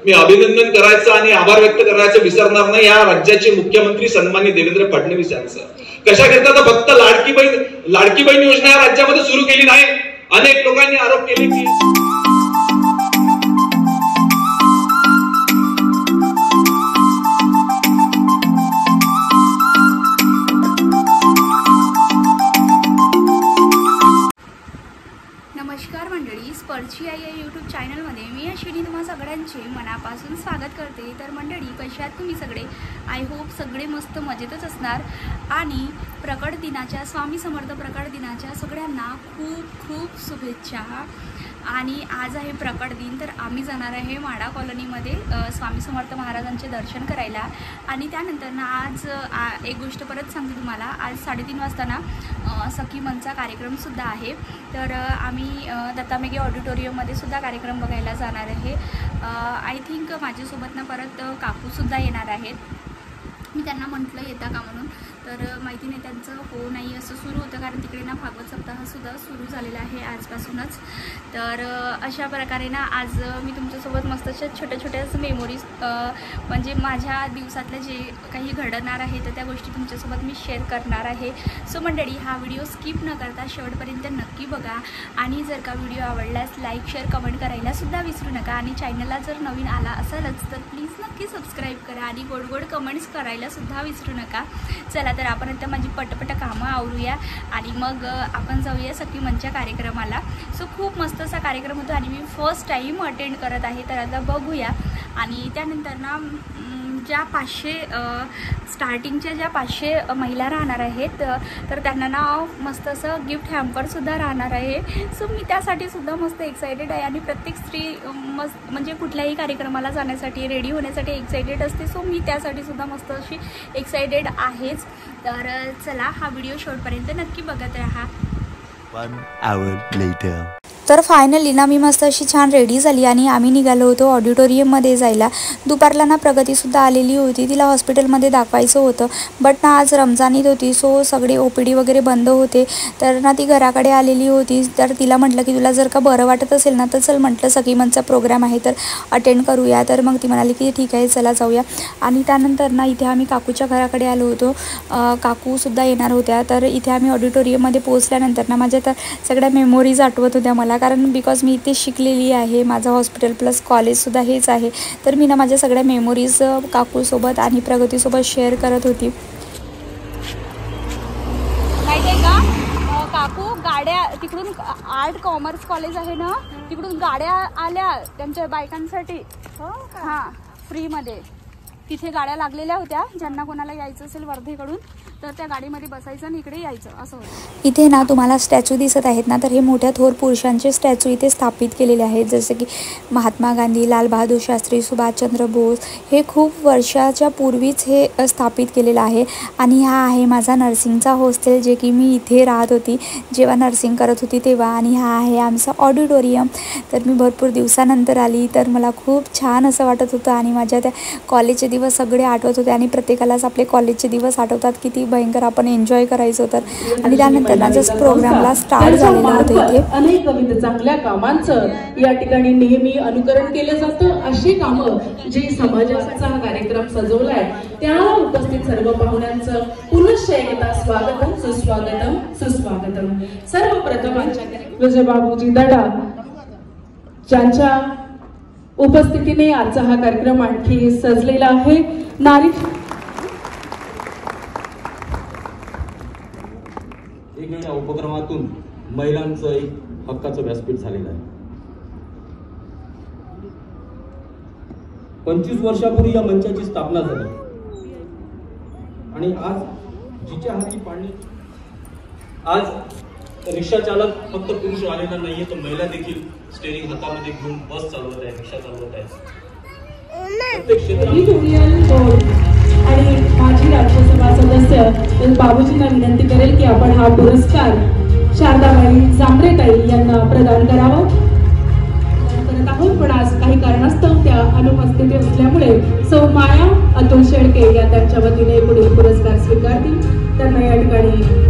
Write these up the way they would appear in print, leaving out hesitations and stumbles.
मी अभिनंदन करायचं आणि आभार व्यक्त करायचं विसरणार नाही या राज्याचे मुख्यमंत्री सन्माननीय देवेंद्र फडणवीस यांचं. कशा करता फक्त लाडकी बहीण योजना या राज्यामध्ये सुरू केली नाही. अनेक लोकांनी आरोप केले की नमस्कार मंडळी, स्पर्शी आई या यूट्यूब चॅनलमध्ये मी अश्विनी तुम्हा सगळ्यांचे मनापासून स्वागत करते. तर मंडळी, कशा आहात तुम्ही सगळे? आय होप सगळे मस्त मजेतच असणार. आणि प्रकट दिनाच्या, स्वामी समर्थ प्रकट दिनाच्या सगळ्यांना खूप खूप शुभेच्छा. आणि आज आहे प्रकट दिन, तर आम्ही जाणार आहे माडा कॉलनीमध्ये स्वामी समर्थ महाराजांचे दर्शन करायला. आणि त्यानंतर ना आज एक गोष्ट परत सांगते तुम्हाला, आज 3:30 वाजता ना सखी मनचा कार्यक्रमसुद्धा आहे. तर आम्ही दत्ता मेघे ऑडिटोरियममध्ये सुद्धा कार्यक्रम बघायला जाणार आहे. आय थिंक माझ्यासोबत ना परत काकूसुद्धा येणार आहेत. मी त्यांना म्हटलं येता का म्हणून, तर माहिती नाही त्यांचं हो नाही असं सुरू होतं, कारण तिकडे ना भागवत सप्ताहसुद्धा सुरू झालेला आहे आजपासूनच. तर अशा प्रकारे ना आज मी तुमच्यासोबत मस्त अशा छोट्या छोट्याच मेमोरीज म्हणजे माझ्या दिवसातल्या जे काही घडणार आहे तर त्या गोष्टी तुमच्यासोबत मी शेअर करणार आहे. सो मंडळी, हा व्हिडिओ स्किप न करता शेवटपर्यंत नक्की बघा. आणि जर का व्हिडिओ आवडल्यास लाईक शेअर कमेंट करायला सुद्धा विसरू नका. आणि चॅनलला जर नवीन आला असालच तर प्लीज नक्की सबस्क्राईब करा आणि गोड गोड कमेंट्स करायला सुद्धा विसरू नका. चला तर आपण आता माझी पटपट कामं आवरूया आणि मग आपण जाऊया सखी मंचच्या कार्यक्रमाला. सो खूप मस्त असा कार्यक्रम होता आणि मी फर्स्ट टाईम अटेंड करत आहे. तर आता बघूया. आणि त्यानंतर ना ज्या 500 स्टार्टिंगच्या ज्या 500 महिला राहणार आहेत तर त्यांना ना मस्त असं गिफ्ट हॅम्परसुद्धा राहणार आहे. सो मी त्यासाठी सुद्धा मस्त एक्सायटेड आहे. आणि प्रत्येक स्त्री मस्त म्हणजे कुठल्याही कार्यक्रमाला जाण्यासाठी रेडी होण्यासाठी एक्सायटेड असते. सो मी त्यासाठी सुद्धा मस्त अशी एक्सायटेड आहेच. तर चला, हा व्हिडिओ शेवटपर्यंत नक्की बघत राहा. 1 hour later. तर फायनली ना मी मस्त अशी छान रेडी झाली आणि आम्ही निघालो होतो ऑडिटोरियममध्ये जायला. दुपारला ना प्रगतीसुद्धा आलेली होती, तिला हॉस्पिटलमध्ये दाखवायचं होतं. बट ना आज रमजान ईद होती, सो सगळे OPD वगैरे बंद होते. तर ना ती घराकडे आलेली होती. तर तिला म्हटलं की तुला जर का बरं वाटत असेल ना तर चल, म्हटलं सखी मनचा प्रोग्राम आहे तर अटेंड करूया. तर मग ती म्हणाली की ठीक आहे चला जाऊया. आणि त्यानंतर ना इथे आम्ही काकूच्या घराकडे आलो होतो. काकूसुद्धा येणार होत्या. तर इथे आम्ही ऑडिटोरियममध्ये पोहोचल्यानंतर ना माझ्या तर सगळ्या मेमोरीज आठवत होत्या मला, कारण बिकॉज मी इथे शिकलेली आहे. माझं हॉस्पिटल प्लस कॉलेजसुद्धा हेच आहे. तर मी ना माझ्या सगळ्या मेमोरीज काकूसोबत आणि प्रगतीसोबत शेअर करत होती. माहिती आहे का काकू, गाड्या तिकडून आर्ट कॉमर्स कॉलेज आहे ना, तिकडून गाड्या आल्या त्यांच्या बायकांसाठी. हां, फ्रीमध्ये तिथे गाड्या लागलेल्या होत्या. ज्यांना कोणाला यायचं असेल वर्धेकडून तर त्या गाडीमध्ये बसायचं आणि इकडे यायचं असं होतं. इथे ना तुम्हाला स्टॅच्यू दिसत आहेत ना, तर हे मोठ्या थोर पुरुषांचे स्टॅच्यू इथे स्थापित केलेले आहेत. जसे की महात्मा गांधी, लाल बहादूर शास्त्री, सुभाषचंद्र बोस. हे खूप वर्षाच्या पूर्वीच हे स्थापित केलेलं आहे. आणि हा आहे माझा नर्सिंगचा हॉस्टेल, जे की मी इथे राहत होती जेव्हा नर्सिंग करत होती तेव्हा. आणि हा आहे आमचा ऑडिटोरियम. तर मी भरपूर दिवसानंतर आली, तर मला खूप छान असं वाटत होतं. आणि माझ्या त्या कॉलेजचे दिवस सगळे आठवत होते. आणि प्रत्येकालाच आपले कॉलेजचे दिवस आठवतात, किती भयंकर आपण एन्जॉय करायचो. तर आणि त्यानंतर ना जस्ट प्रोग्रामला स्टार्ट झालेलं होतं. इथे अनेक विविध चांगल्या कामांचं या ठिकाणी नेहमी अनुकरण केलं जातं. अशी कामं जी समाजाचा हा कार्यक्रम सजवलाय त्या उपस्थित सर्व पाहुण्यांचं पुनश्च एकदा स्वागतम सुस्वागतम सुस्वागतम. सर्वप्रथम विजय बाबूजी दडा ज्यांच्या उपस्थितीने आजचा हा कार्यक्रम आणखी सजलेला आहे. नारी या उपक्रमातून महिलांचं एक हक्काचं व्यासपीठ झालेलं आहे. 25 वर्षापूर्वी या मंचाची स्थापना झाली आणि आज जिच्या हाती पाणी, आज रिक्षा चालक फक्त पुरुष आलेला नाहीये, तर महिला देखील स्टेरिंग हातामध्ये घेऊन बस चालवत आहे, रिक्षा चालवत आहे. प्रत्येक क्षेत्रात आणि माजी राज्यसभा सदस्य बाबूजींना विनंती करेल की आपण हा पुरस्कार शारदाबाई जांभरेताई यांना प्रदान करावा. करत आहोत, पण आज काही कारणास्तव त्या अनुपस्थित असल्यामुळे सौ माया अतुल शेळके या त्यांच्या वतीने पुढील पुरस्कार स्वीकारतील. त्यांना या ठिकाणी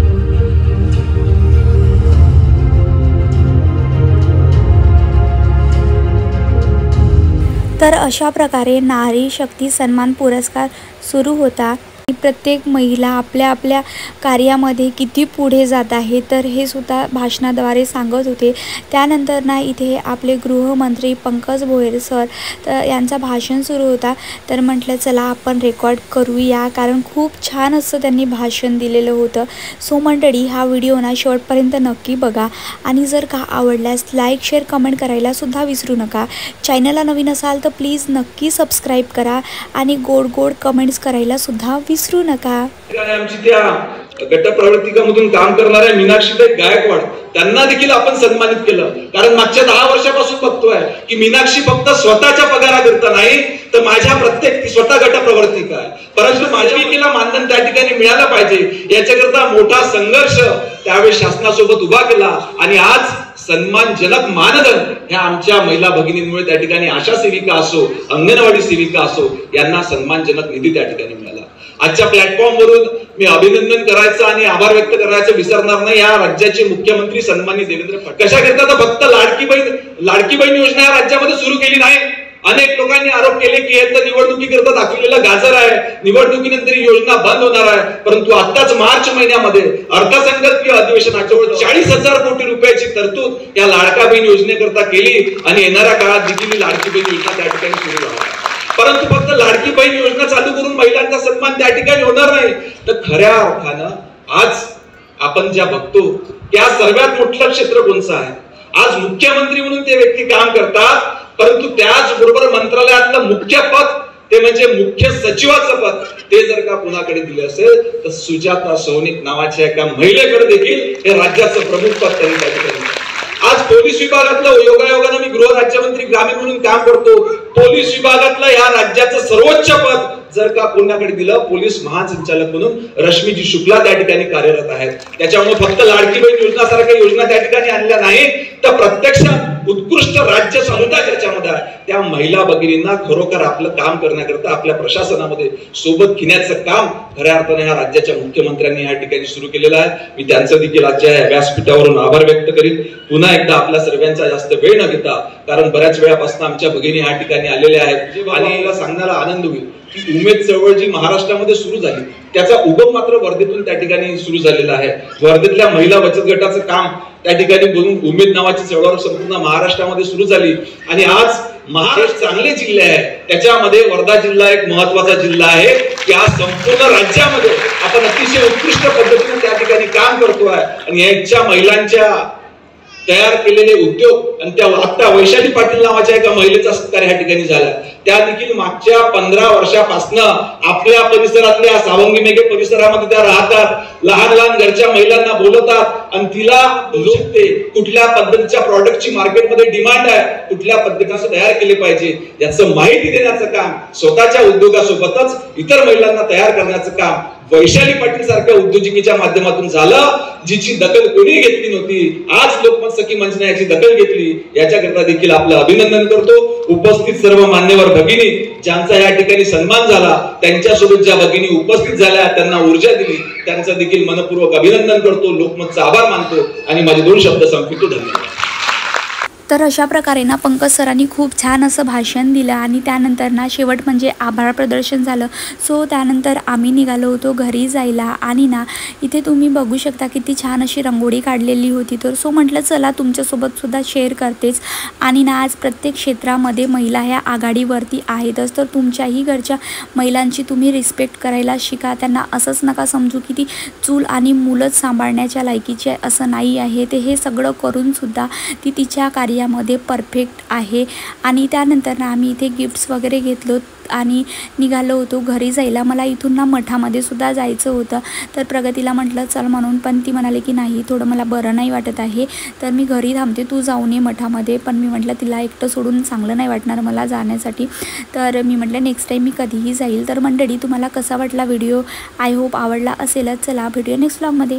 तर अशा प्रकारे नारी शक्ती सन्मान पुरस्कार सुरू होता। प्रत्येक महिला आपल्या आपल्या कार्यामध्ये किती पुढे जात आहे तर हे सुद्धा भाषणाद्वारे सांगत होते। त्यानंतर ना इथे आपले गृहमंत्री पंकज भोयर सर तर यांचा भाषण सुरू होता। तर म्हटलं चला आपण रेकॉर्ड करूया, कारण खूप छान असं त्यांनी भाषण दिलेलं होतं। सो मंडळी, हा व्हिडिओ ना शेवटपर्यंत नक्की बघा आणि जर का आवडल्यास लाईक शेअर कमेंट करायला सुद्धा विसरू नका। चॅनलला नवीन असाल तर प्लीज नक्की सबस्क्राईब करा आणि गोड गोड कमेंट्स करायला सुद्धा विसरू नका। आमची त्या गट प्रवर्तिकामधून काम करणाऱ्या मीनाक्षीताई गायकवाड त्यांना देखील आपण सन्मानित केलं, कारण मागच्या 10 वर्षापासून बघतोय की मीनाक्षी फक्त स्वतःच्या पगाराकरता नाही तर माझ्या प्रत्येक ती स्वतः गट प्रवर्तिका आहे, परंतु माझ्या विकीला मानधन त्या ठिकाणी मिळालं पाहिजे याच्याकरता मोठा संघर्ष त्यावेळेस शासनासोबत उभा केला आणि आज सन्मानजनक मानधन ह्या आमच्या महिला भगिनींमुळे त्या ठिकाणी आशा सेविका असो, अंगणवाडी सेविका असो यांना सन्मानजनक निधी त्या ठिकाणी मिळाला। आजच्या प्लॅटफॉर्म वरून मी अभिनंदन करायचं आणि आभार व्यक्त करायचं विसरणार नाही या राज्याचे मुख्यमंत्री सन्माननीय देवेंद्र फडणवीस। कशा करता तर फक्त लाडकी बहीण योजना या राज्यामध्ये सुरू केली नाही। अनेक लोकांनी आरोप केले की हे तर निवडणुकीकरता दाखवलेलं गाजर आहे, निवडणुकीनंतर ही योजना बंद होणार आहे, परंतु आताच मार्च महिन्यामध्ये अर्थसंकल्पीय अधिवेशनाच्या वेळी 40,000 कोटी रुपयाची तरतूद या लाडका बहीण योजनेकरता केली आणि येणाऱ्या काळात देखील लाडकी बहीण योजना त्या ठिकाणी सुरू होणार। परंतु फक्त लाडकी बहीण योजना चालू करून महिलांचा सन्मान त्या ठिकाणी होणार नाही, तर खऱ्या अर्थानं आज आपण ज्या बघतो त्या सर्वात मोठं क्षेत्र कोणचं आहे? आज मुख्यमंत्री म्हणून ते व्यक्ती काम करतात, परंतु त्याचबरोबर मंत्रालयातलं मुख्य पद ते म्हणजे मुख्य सचिवाचं पद ते जर का कुणाकडे दिले असेल तर सुजाता सौनिक नावाच्या एका महिलेकडे देखील हे राज्याचं प्रमुख पद त्यांनी त्या ठिकाणी। आज पोलीस विभागातलं योगायोगानं मी गृह राज्यमंत्री ग्रामीण म्हणून काम करतो, पोलीस विभागातलं या राज्याचं सर्वोच्च पद जर का कोणाकडे दिलं, पोलीस महासंचालक म्हणून रश्मीजी शुक्ला त्या ठिकाणी कार्यरत आहेत। त्याच्यामुळे फक्त लाडकी बहीण योजना सारख्या योजना त्या ठिकाणी आणल्या नाही तर प्रत्यक्ष उत्कृष्ट राज्य संहिता ज्याच्यामध्ये आहे त्या महिला भगिनींना खरोखर आपलं काम करण्याकरता आपल्या प्रशासनामध्ये सोबत घेण्याचं काम खऱ्या अर्थाने ह्या राज्याच्या मुख्यमंत्र्यांनी या ठिकाणी सुरू केलेलं आहे। मी त्यांचं देखील आजच्या या व्यासपीठावरून आभार व्यक्त करीन। पुन्हा एकदा आपल्या सर्वांचा जास्त वेळ न घेता, कारण बऱ्याच वेळापासून आमच्या भगिनी या ठिकाणी आलेल्या आहेत आणि मला सांगण्याला आनंद होईल की उमेद चळवळ जी महाराष्ट्रामध्ये सुरू झाली त्याचा उगम मात्र वर्धेतून त्या ठिकाणी सुरू झालेला आहे। वर्धेतल्या महिला बचत गटाचं काम त्या ठिकाणी बोलून उमेद नावाची चळवळ संपूर्ण महाराष्ट्रामध्ये सुरू झाली आणि आज महाराष्ट्र चांगले जिल्हे आहेत त्याच्यामध्ये वर्धा जिल्हा एक महत्वाचा जिल्हा आहे की आज संपूर्ण राज्यामध्ये आपण अतिशय उत्कृष्ट पद्धतीने त्या ठिकाणी काम करतोय आणि याच्या महिलांच्या तयार केलेले उद्योग आणि त्या आता वैशाली पाटील नावाच्या एका महिलेचा सत्कार या ठिकाणी झाला। त्या देखील मागच्या 15 वर्षापासून आपल्या परिसरातल्या सावंगी मेघे परिसरामध्ये त्या राहतात, लहान लहान घरच्या महिलांना बोलवतात आणि तिला लोकते कुठल्या पद्धतीच्या प्रॉडक्टची मार्केटमध्ये डिमांड आहे, कुठल्या पद्धतीने तयार केले पाहिजे याचं माहिती देण्याचं काम स्वतःच्या उद्योगासोबतच इतर महिलांना तयार करण्याचं काम वैशाली पाटील सारख्या उद्योजकीच्या माध्यमातून झालं, जिची दखल कोणी घेतली नव्हती। आज लोकमत सखी मंचने याची दखल घेतली, याच्याकरता देखील आपलं अभिनंदन करतो। उपस्थित सर्व मान्यवर भगिनी ज्यांचा या ठिकाणी सन्मान झाला त्यांच्यासोबत ज्या भगिनी उपस्थित झाल्या त्यांना ऊर्जा दिली त्यांचं देखील मनपूर्वक अभिनंदन करतो, लोकमतचा आभार मानतो आणि माझे 2 शब्द संपवितो। धन्यवाद। तर अशा प्रकारे ना पंकज सरांनी खूप छान असं भाषण दिलं आणि त्यानंतर ना शेवट म्हणजे आभार प्रदर्शन झालं। सो त्यानंतर आम्ही निघालो होतो घरी जायला आणि ना इथे तुम्ही बघू शकता किती छान अशी रांगोळी काढलेली होती। तर सो म्हटलं चला तुमच्यासोबत सुद्धा शेअर करतेच आणि ना आज प्रत्येक क्षेत्रामध्ये महिला ह्या आघाडीवरती आहेतच, तर तुमच्याही घरच्या महिलांची तुम्ही रिस्पेक्ट करायला शिका। त्यांना असंच नका समजू की ती चूल आणि मुलंच सांभाळण्याच्या लायकीची आहे, असं नाही आहे। ते हे सगळं करून सुद्धा ती तिच्या यामध्ये परफेक्ट आहे। आणि त्यानंतर ना आम्ही इथे गिफ्ट्स वगैरे घेतलो आणि निघालो होतो घरी जायला। मला इथून ना मठामध्ये सुद्धा जायचं होतं, तर प्रगतीला म्हटलं चल म्हणून, पण ती म्हणाली की नाही थोडं मला बरं नाही वाटत आहे तर मी घरी थांबते, तू जाऊन ये मठामध्ये। पण मी म्हटलं तिला एकटं सोडून चांगलं नाही वाटणार मला जाण्यासाठी, तर मी म्हटलं नेक्स्ट टाईम मी कधीही जाईल। तर मंडळी तुम्हाला कसा वाटला व्हिडिओ? आय होप आवडला असेलच। चला भेटूया नेक्स्ट व्लॉगमध्ये।